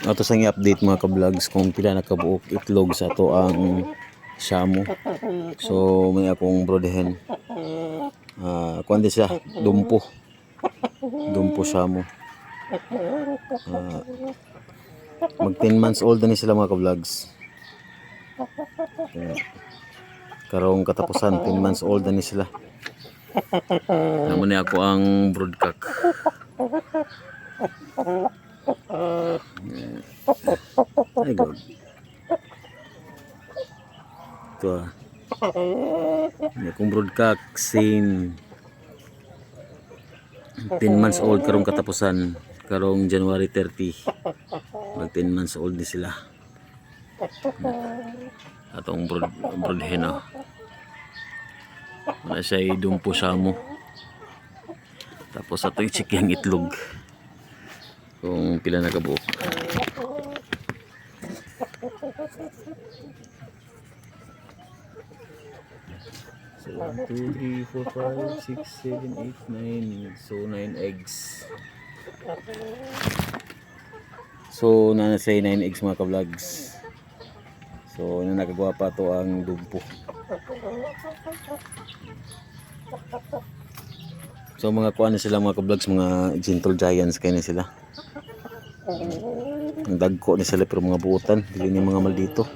Ato sang i-update mga ka-vlogs kung pila nakabuok itlog sa ato ang Shamu. So may akong broodhen. Kuan din siya, dumpo. Dumpo Shamu. Mag 10 months old na ni sila mga ka-vlogs. Karong katapusan 10 months old na ni sila. Naman ni ako ang broodcock. Ay god. Ito may akong broodcock same 10 months old karong katapusan, karong January 30 mag 10 months old ni sila. Atong broodhen wala siya dumpo Shamu. Tapos ato i-check yung itlog kung pila nakabuok. So 1, 2, 3, 4, 5, 6, 7, 8, 9. So 9 eggs. So nanasay 9 eggs mga ka-vlogs. So nakagwapa to ang dumpo. So mga kuan na sila mga ka-vlogs, mga gentle giants kay na sila. Ang dagko ni sila pero mga buutan, dili ni mga maldito.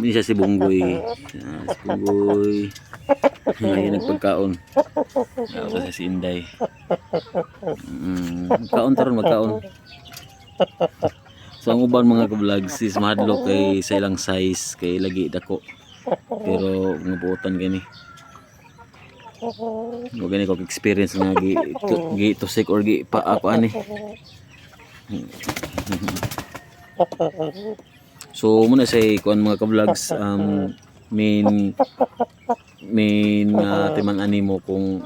Ini siya si Bunggoy. Si Bunggoy. Ngayon nagpagkaon. Ito siya si Inday. Magkaon taron, magkaon. So ang uban mga ka-vlogs is mahadlo kay sa ilang size kay lagi dako. Pero mga buutan gani. Mo gani ko experience nga gi tusik or gi pa ako ani. So muna say kuan mga ka-vlogs main timang animo kung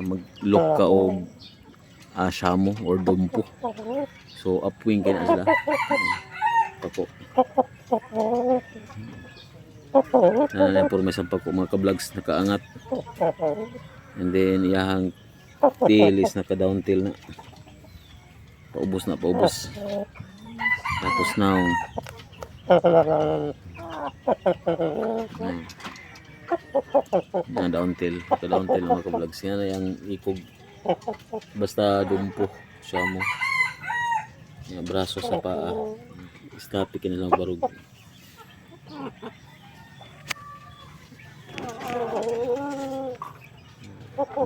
mag-look ka og Shamu or dumpo. So upwing kay na sila. Pako. Information pa ko mga ka-vlogs nakaangat. And then iyahang tail is naka down tail na. Paubos na paubos. Tapos now down tail mga ka-vlogs. Yan na yung ikog. Basta dumpo Shamu. Yung braso sa paa. Stapik na lang barog.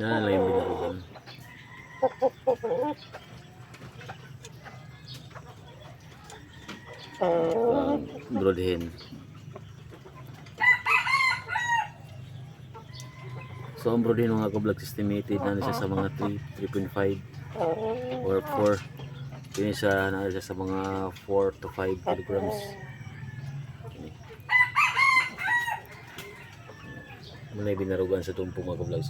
Na lang yung binarugan. Broodhen. So ang broodhen mga ka-vlogs estimated na siya sa mga 3.5 or 4. Yun siya na siya sa mga 4 to 5 kilograms. Muna yung binarugan sa dumpo mga ka-vlogs.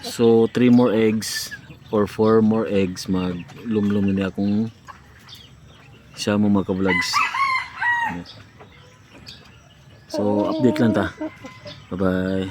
So 3 more eggs or 4 more eggs maglumlum na akong Shamu mga ka-vlogs. So update lang ta. Bye bye.